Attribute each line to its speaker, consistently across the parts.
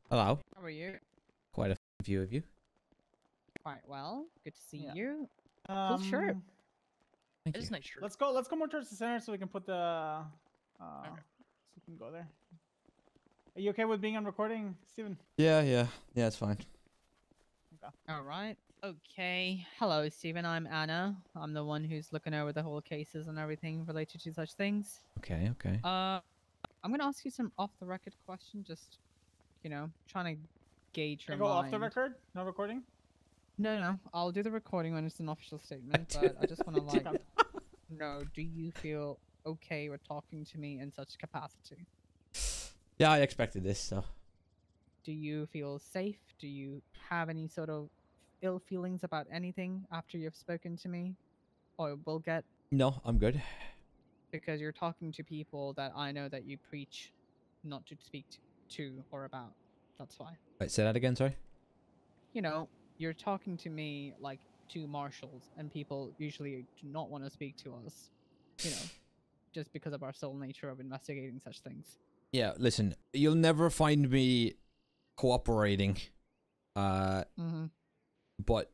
Speaker 1: Hello.
Speaker 2: How are you?
Speaker 1: Quite a few of you.
Speaker 2: Quite well. Good to see
Speaker 3: Yeah.
Speaker 2: you. Cool shirt.
Speaker 1: Thank
Speaker 4: It
Speaker 1: you.
Speaker 4: is a nice shirt.
Speaker 3: Let's go more towards the center so we can put the
Speaker 4: Okay.
Speaker 3: so we can go there. Are you okay with being on recording, Steven?
Speaker 1: Yeah, it's fine.
Speaker 2: All right. Okay. Hello, Stephen. I'm Anna. I'm the one who's looking over the whole cases and everything related to such things.
Speaker 1: Okay.
Speaker 2: I'm gonna ask you some off-the-record questions, just trying to gauge
Speaker 3: Can
Speaker 2: your
Speaker 3: I go
Speaker 2: mind.
Speaker 3: off the record? No recording?
Speaker 2: No. I'll do the recording when it's an official statement, but I just want to know, do you feel okay with talking to me in such capacity?
Speaker 1: Yeah, I expected this, so.
Speaker 2: Do you feel safe? Do you have any sort of ill feelings about anything after you've spoken to me or will get?
Speaker 1: No, I'm good.
Speaker 2: Because you're talking to people that I know that you preach not to speak to or about. That's why.
Speaker 1: Wait, say that again, sorry?
Speaker 2: You're talking to me like to marshals, and people usually do not want to speak to us, just because of our sole nature of investigating such things.
Speaker 1: Yeah, listen, you'll never find me cooperating.
Speaker 2: Mm-hmm.
Speaker 1: But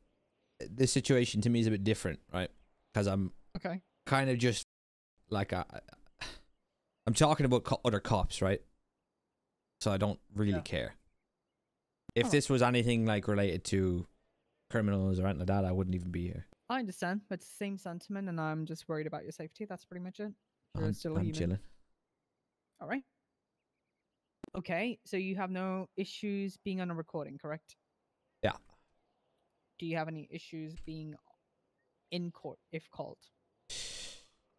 Speaker 1: this situation to me is a bit different, right? Because I'm
Speaker 2: Okay.
Speaker 1: kind of just like I'm talking about other cops, right? So I don't really care. If this was anything like related to criminals or anything like that, I wouldn't even be here.
Speaker 2: I understand. It's the same sentiment, and I'm just worried about your safety. That's pretty much it. You're
Speaker 1: I'm
Speaker 2: still a human.
Speaker 1: chilling.
Speaker 2: All right. Okay, so you have no issues being on a recording, correct?
Speaker 1: Yeah.
Speaker 2: Do you have any issues being in court if called?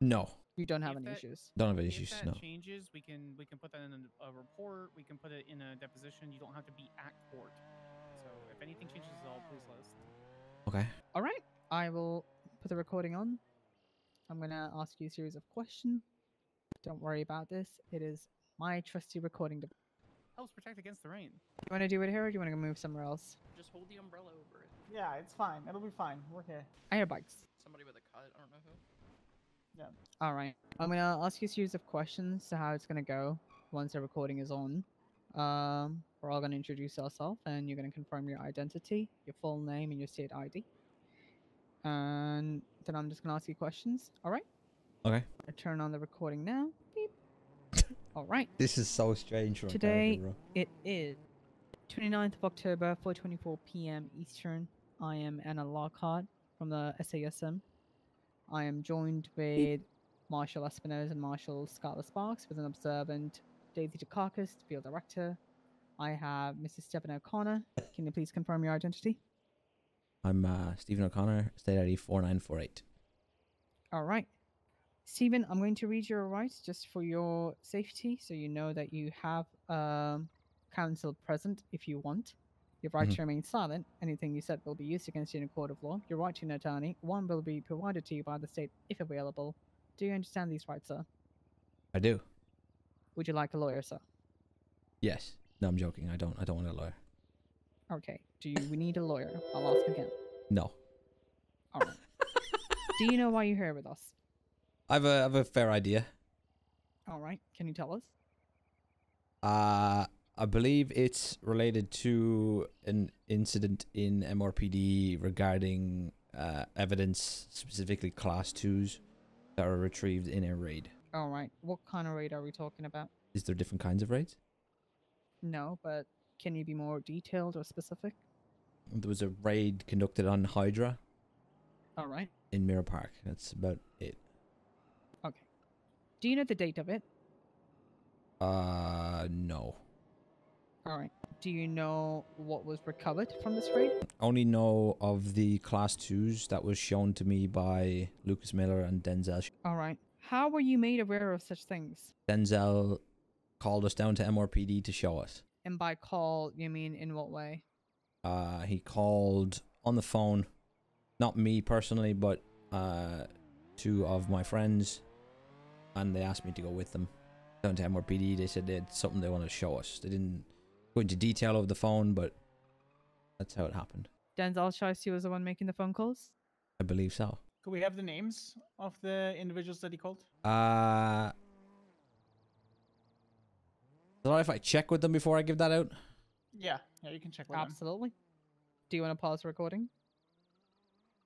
Speaker 1: No.
Speaker 2: You don't have any issues.
Speaker 1: Don't have any issues.
Speaker 4: If that
Speaker 1: No.
Speaker 4: changes, we can put that in a report. We can put it in a deposition. You don't have to be at court. So if anything changes at all, please let us know.
Speaker 1: Okay.
Speaker 2: All right. I will put the recording on. I'm gonna ask you a series of questions. Don't worry about this. It is my trusty recording device.
Speaker 4: Helps protect against the rain.
Speaker 2: You want to do it here, or do you want to move somewhere else?
Speaker 4: Just hold the umbrella over it.
Speaker 3: Yeah, it's fine. It'll be fine. We're here.
Speaker 2: I hear bikes.
Speaker 4: Somebody with a cut. I don't know who.
Speaker 3: Yeah.
Speaker 2: All right. I'm gonna ask you a series of questions to how it's gonna go once the recording is on. We're all gonna introduce ourselves, and you're gonna confirm your identity, your full name, and your state ID. And then I'm just gonna ask you questions. All right.
Speaker 1: Okay.
Speaker 2: I turn on the recording now. Beep. All right.
Speaker 1: This is so strange for
Speaker 2: Today
Speaker 1: a character,
Speaker 2: it is 29th of October, 4:24 p.m. Eastern. I am Anna Lockhart from the SASM. I am joined with Marshal Espinosa and Marshal Scarlett Sparks, with an observant Daisy Dukakis, field director. I have Mrs. Stephen O'Connor. Can you please confirm your identity?
Speaker 1: I'm Stephen O'Connor, state ID 4948.
Speaker 2: All right. Stephen, I'm going to read your rights just for your safety, so you know that you have counsel present if you want. Your right to remain silent. Anything you said will be used against you in a court of law. Your right to an attorney. One will be provided to you by the state if available. Do you understand these rights, sir?
Speaker 1: I do.
Speaker 2: Would you like a lawyer, sir?
Speaker 1: Yes. No, I'm joking. I don't want a lawyer.
Speaker 2: Okay. We need a lawyer? I'll ask again.
Speaker 1: No.
Speaker 2: All right. Do you know why you're here with us?
Speaker 1: I have a fair idea.
Speaker 2: All right. Can you tell us?
Speaker 1: I believe it's related to an incident in MRPD regarding evidence, specifically class 2s that were retrieved in a raid.
Speaker 2: All right. What kind of raid are we talking about?
Speaker 1: Is there different kinds of raids?
Speaker 2: No, but can you be more detailed or specific?
Speaker 1: There was a raid conducted on Hydra.
Speaker 2: All right.
Speaker 1: In Mirror Park. That's about it.
Speaker 2: Okay. Do you know the date of it?
Speaker 1: No.
Speaker 2: All right. Do you know what was recovered from this raid?
Speaker 1: Only know of the class 2s that was shown to me by Lucas Miller and Denzel.
Speaker 2: All right. How were you made aware of such things?
Speaker 1: Denzel called us down to MRPD to show us.
Speaker 2: And by call, you mean in what way?
Speaker 1: He called on the phone, not me personally, but two of my friends, and they asked me to go with them down to MRPD. They said they had something they wanted to show us. They didn't go into detail over the phone, but that's how it happened.
Speaker 2: Denzel Shiesty was the one making the phone calls?
Speaker 1: I believe so.
Speaker 3: Could we have the names of the individuals that he called?
Speaker 1: Is it alright if I check with them before I give that out?
Speaker 3: Yeah, you can check with them.
Speaker 2: Absolutely. Do you want to pause the recording?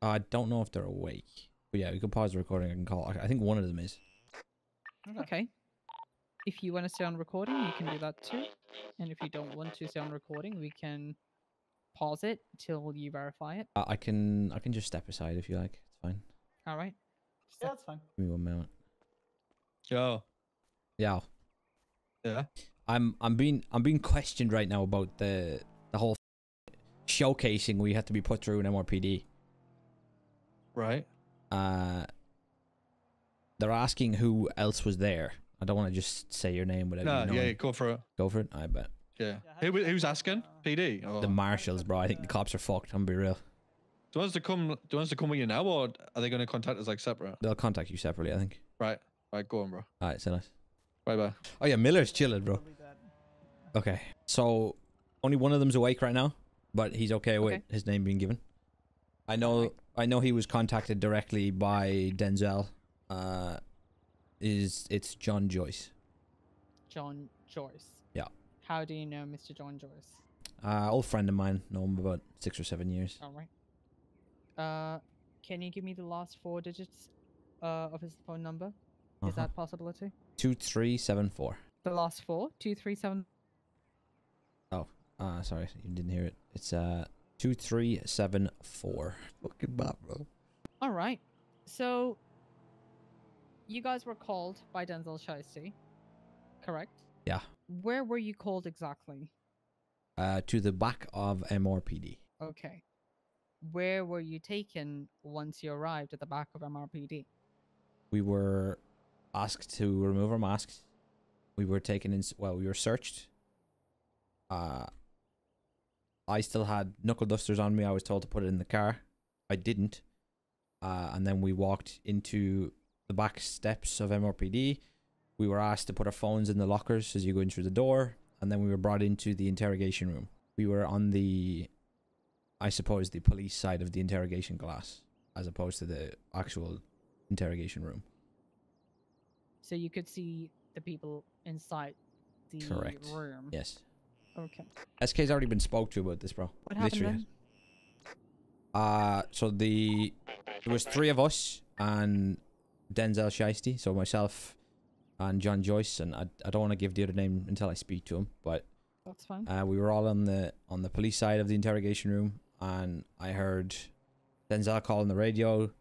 Speaker 1: I don't know if they're awake. But yeah, we can pause the recording. I can call. I think one of them is.
Speaker 2: Okay. If you want to stay on recording, you can do that too. And if you don't want to stay on recording, we can pause it till you verify it.
Speaker 1: I can just step aside if you like. It's fine.
Speaker 2: All right.
Speaker 3: Yeah, that's fine.
Speaker 1: Give me 1 minute.
Speaker 5: Yo.
Speaker 1: Yeah.
Speaker 5: Yeah.
Speaker 1: I'm being questioned right now about the whole showcasing we had to be put through in MRPD.
Speaker 5: Right.
Speaker 1: They're asking who else was there. I don't want to just say your name without
Speaker 5: No,
Speaker 1: you knowing.
Speaker 5: yeah, go for it.
Speaker 1: Go for it. I bet.
Speaker 5: Yeah.
Speaker 3: Yeah,
Speaker 5: Who's asking? PD? Or...
Speaker 1: The marshals, bro. I think the cops are fucked. I'm gonna be real.
Speaker 5: Do you want us to come? Do you want us to come with you now, or are they going to contact us like separate?
Speaker 1: They'll contact you separately, I think.
Speaker 5: Right. Right. Go on, bro.
Speaker 1: All right, so nice.
Speaker 5: Bye bye.
Speaker 1: Oh yeah, Miller's chilling, bro.
Speaker 3: Delete that.
Speaker 1: Okay, so only one of them's awake right now, but he's okay with
Speaker 2: Okay.
Speaker 1: his name being given. I know he was contacted directly by Denzel. It's John Joyce.
Speaker 2: John Joyce.
Speaker 1: Yeah.
Speaker 2: How do you know Mr. John Joyce?
Speaker 1: Old friend of mine, know him about 6 or 7 years.
Speaker 2: All right. Can you give me the last 4 digits of his phone number? Is that a possibility?
Speaker 1: 2374.
Speaker 2: The last 4? 237.
Speaker 1: Sorry, you didn't hear it. It's 2374. Fucking bad, bro.
Speaker 2: All right. So, you guys were called by Denzel Shiesty, correct?
Speaker 1: Yeah.
Speaker 2: Where were you called exactly?
Speaker 1: To the back of MRPD.
Speaker 2: Okay. Where were you taken once you arrived at the back of MRPD?
Speaker 1: We were asked to remove our masks. We were taken in. Well, we were searched. I still had knuckle dusters on me. I was told to put it in the car. I didn't. And then we walked into the back steps of MRPD. We were asked to put our phones in the lockers as you go in through the door. And then we were brought into the interrogation room. We were on the, I suppose, the police side of the interrogation glass, as opposed to the actual interrogation room.
Speaker 2: So you could see the people inside the
Speaker 1: Correct.
Speaker 2: room.
Speaker 1: Yes.
Speaker 2: Okay.
Speaker 1: SK's already been spoke to about this, bro.
Speaker 2: What happened
Speaker 1: Literally.
Speaker 2: then?
Speaker 1: So there was 3 of us and Denzel Shiesty, so myself and John Joyce, and I don't want to give the other name until I speak to him, but
Speaker 2: That's fine.
Speaker 1: we were all on the police side of the interrogation room, and I heard Denzel calling the radio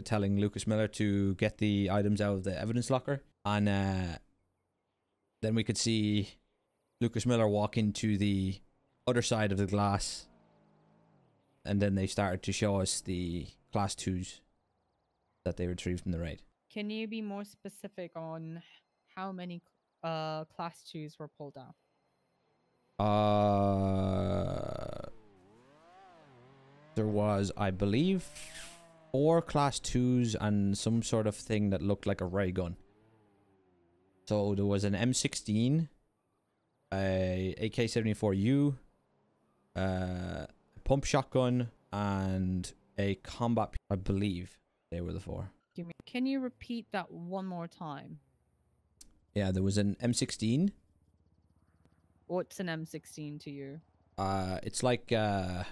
Speaker 1: telling Lucas Miller to get the items out of the evidence locker, and then we could see Lucas Miller walk into the other side of the glass, and then they started to show us the class 2s that they retrieved from the raid.
Speaker 2: Can you be more specific on how many class 2s were pulled out?
Speaker 1: There was, I believe, 4 class 2s and some sort of thing that looked like a ray gun. So there was an M16, a AK-74U, pump shotgun, and a combat. I believe they were the 4.
Speaker 2: Can you repeat that one more time?
Speaker 1: Yeah, there was an M16.
Speaker 2: What's an M16 to you?
Speaker 1: It's like best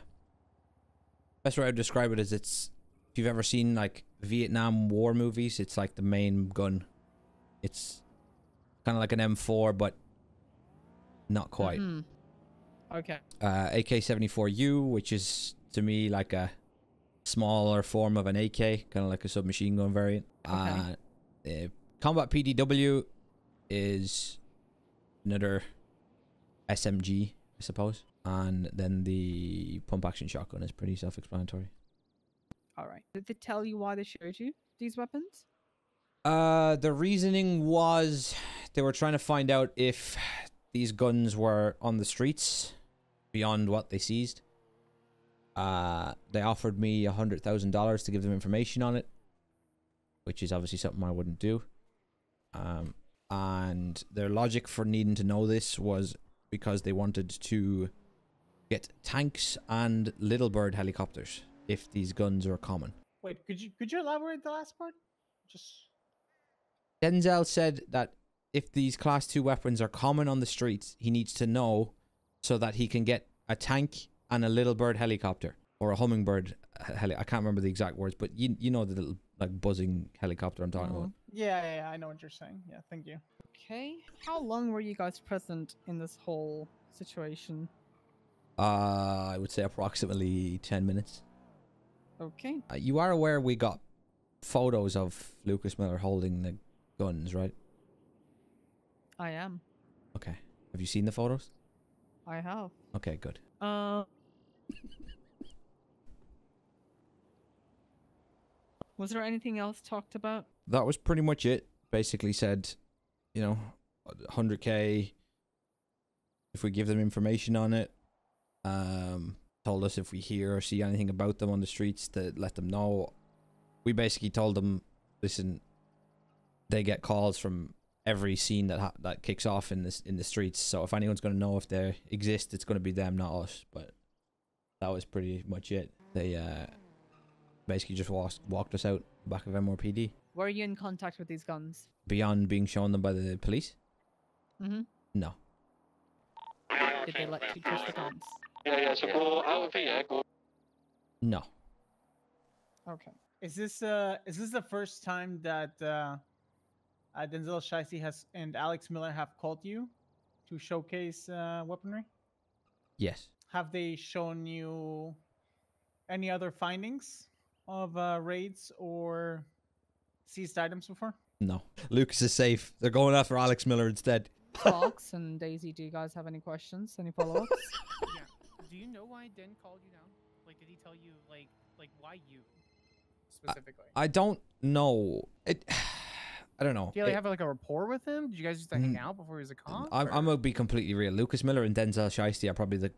Speaker 1: way I would describe it is if you've ever seen like Vietnam War movies, it's like the main gun. It's kind of like an M4, but not quite.
Speaker 2: Okay.
Speaker 1: AK-74U, which is to me like a smaller form of an AK, kind of like a submachine gun variant.
Speaker 2: Okay.
Speaker 1: Combat PDW is another SMG, I suppose, and then the pump action shotgun is pretty self-explanatory.
Speaker 2: All right. Did they tell you why they showed you these weapons?
Speaker 1: The reasoning was they were trying to find out if these guns were on the streets beyond what they seized. They offered me $100,000 to give them information on it, which is obviously something I wouldn't do. And their logic for needing to know this was because they wanted to get tanks and Little Bird helicopters if these guns are common.
Speaker 3: Wait, could you elaborate the last part? Just
Speaker 1: Denzel said that if these class 2 weapons are common on the streets, he needs to know so that he can get a tank and a little bird helicopter or a hummingbird I can't remember the exact words, but you know the little like buzzing helicopter I'm talking about.
Speaker 3: Yeah, I know what you're saying. Yeah, thank you.
Speaker 2: Okay. How long were you guys present in this whole situation?
Speaker 1: I would say approximately 10 minutes.
Speaker 2: Okay.
Speaker 1: You are aware we got photos of Lucas Miller holding the guns, right?
Speaker 2: I am.
Speaker 1: Okay. Have you seen the photos?
Speaker 2: I have.
Speaker 1: Okay, good.
Speaker 2: Was there anything else talked about?
Speaker 1: That was pretty much it. Basically said, you know, 100k if we give them information on it. Told us if we hear or see anything about them on the streets to let them know. We basically told them, listen, they get calls from every scene that kicks off in the streets. So if anyone's going to know if they exist, it's going to be them, not us. But that was pretty much it. They basically just walked us out the back of MRPD.
Speaker 2: Were you in contact with these guns?
Speaker 1: Beyond being shown them by the police?
Speaker 2: Mm-hmm.
Speaker 1: No.
Speaker 2: Did they let you touch the guns?
Speaker 5: So go out of here. Go.
Speaker 1: No.
Speaker 2: Okay.
Speaker 3: Is this the first time that Denzel Shiesty and Alex Miller have called you to showcase weaponry?
Speaker 1: Yes.
Speaker 3: Have they shown you any other findings of raids or seized items before?
Speaker 1: No. Lucas is safe. They're going after Alex Miller instead.
Speaker 2: Fox and Daisy, do you guys have any questions? Any follow-ups?
Speaker 4: Yeah. Do you know why Den called you down? Like, did he tell you like why you specifically?
Speaker 1: I don't know. I don't know.
Speaker 4: Do you have like a rapport with him? Did you guys used to hang out before he was a cop?
Speaker 1: I'm gonna be completely real. Lucas Miller and Denzel Shiesty are probably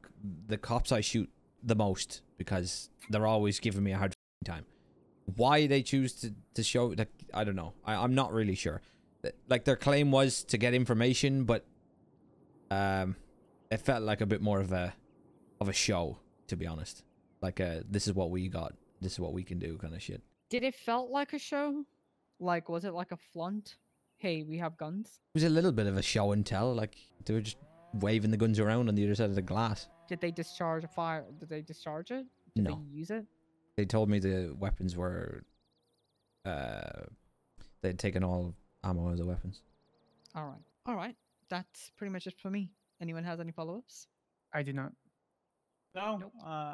Speaker 1: the cops I shoot the most because they're always giving me a hard time. Why they choose to show that, I don't know. I'm not really sure. Like their claim was to get information, but it felt like a bit more of a show, to be honest. Like this is what we got, this is what we can do kind of shit.
Speaker 2: Did it felt like a show? Like, was it like a flaunt? Hey, we have guns.
Speaker 1: It was a little bit of a show and tell. Like they were just waving the guns around on the other side of the glass.
Speaker 2: Did they discharge a fire? Did they discharge it? Did
Speaker 1: No.
Speaker 2: they use it?
Speaker 1: They told me the weapons were they'd taken all ammo as the weapons.
Speaker 2: All right. That's pretty much it for me. Anyone has any follow-ups?
Speaker 4: I do not.
Speaker 3: No.
Speaker 2: Nope.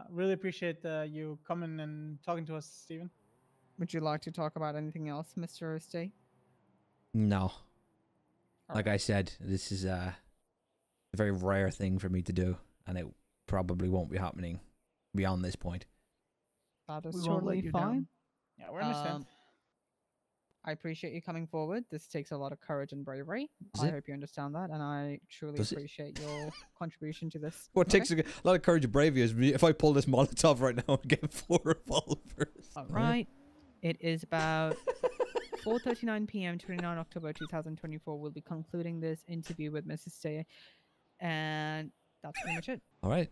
Speaker 3: Really appreciate you coming and talking to us, Steven.
Speaker 2: Would you like to talk about anything else, Mr. Stay?
Speaker 1: No. Like I said, this is a very rare thing for me to do, and it probably won't be happening beyond this point.
Speaker 2: That is
Speaker 4: We won't let
Speaker 2: totally
Speaker 4: you
Speaker 2: fine.
Speaker 4: down.
Speaker 3: Yeah, we understand.
Speaker 2: I appreciate you coming forward. This takes a lot of courage and bravery.
Speaker 1: Does
Speaker 2: I
Speaker 1: it?
Speaker 2: hope you understand that, and I truly
Speaker 1: Does it?
Speaker 2: appreciate your contribution to this.
Speaker 1: What
Speaker 2: Okay?
Speaker 1: takes a lot of courage and bravery is me, if I pull this Molotov right now and get 4 revolvers.
Speaker 2: All right. It is about 4:39 p.m. 29 October 2024. We'll be concluding this interview with Mrs. Stay, and that's pretty much it.
Speaker 1: All right.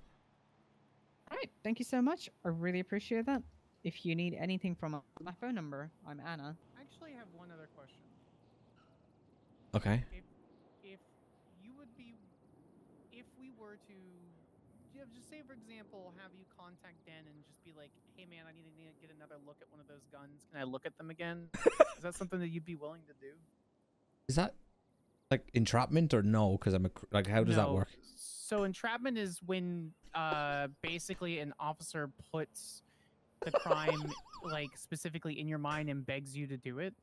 Speaker 2: All right. Thank you so much. I really appreciate that. If you need anything from my phone number, I'm Anna.
Speaker 4: I actually have one other question.
Speaker 1: Okay.
Speaker 4: If you would be, if we were to, just say for example, have you contact Den and just be like, hey man, I need to get another look at one of those guns. Can I look at them again? Is that something that you'd be willing to do?
Speaker 1: Is that like entrapment or no? Because like, how does that
Speaker 4: No.
Speaker 1: work?
Speaker 4: So entrapment is when basically an officer puts the crime like specifically in your mind and begs you to do it.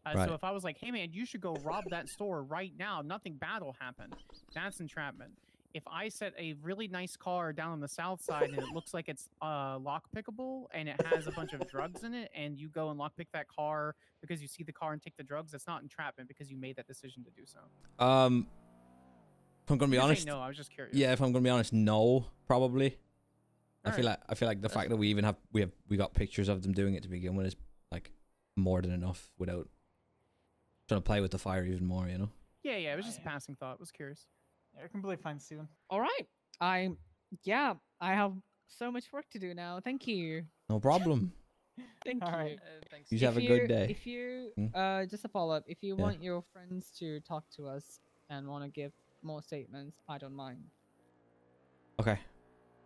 Speaker 1: Right.
Speaker 4: So if I was like, hey man, you should go rob that store right now, nothing bad will happen. That's entrapment. If I set a really nice car down on the south side and it looks like it's lock pickable and it has a bunch of drugs in it, and you go and lock pick that car because you see the car and take the drugs, that's not entrapment because you made that decision to do so.
Speaker 1: If I'm gonna be
Speaker 4: You say
Speaker 1: honest,
Speaker 4: no, I was just curious.
Speaker 1: yeah. If I'm gonna be honest, no, probably. I
Speaker 4: Alright.
Speaker 1: feel like the fact that we got pictures of them doing it to begin with is like more than enough without trying to play with the fire even more, you know.
Speaker 4: Yeah, it was just a passing thought. Was curious.
Speaker 3: Yeah, completely fine, Steven.
Speaker 2: All right. I have so much work to do now. Thank you.
Speaker 1: No problem.
Speaker 2: Thank
Speaker 3: All
Speaker 2: you.
Speaker 3: right.
Speaker 5: Thanks.
Speaker 1: You have a good day.
Speaker 2: If you,
Speaker 1: Hmm?
Speaker 2: just a follow up, if you
Speaker 1: Yeah.
Speaker 2: want your friends to talk to us and want to give more statements, I don't mind.
Speaker 1: Okay.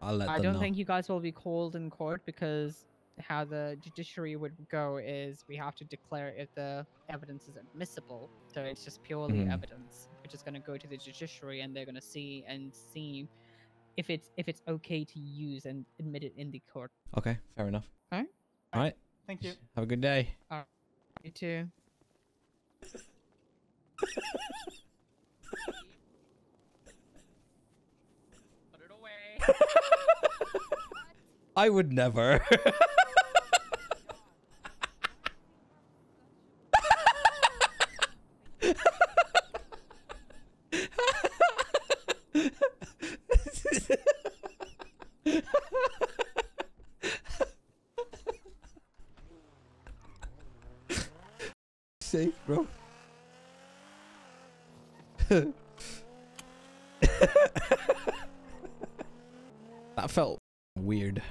Speaker 1: I'll let
Speaker 2: I
Speaker 1: them
Speaker 2: don't
Speaker 1: know.
Speaker 2: think you guys will be called in court because how the judiciary would go is we have to declare if the evidence is admissible. So it's just purely
Speaker 1: Mhm.
Speaker 2: evidence, which is going to go to the judiciary, and they're going to see if it's okay to use and admit it in the court.
Speaker 1: Okay, fair enough.
Speaker 2: Alright.
Speaker 1: All right.
Speaker 3: Thank you.
Speaker 1: Have a good day.
Speaker 2: You too.
Speaker 4: Put it away.
Speaker 1: I would never. Safe, bro. That felt weird.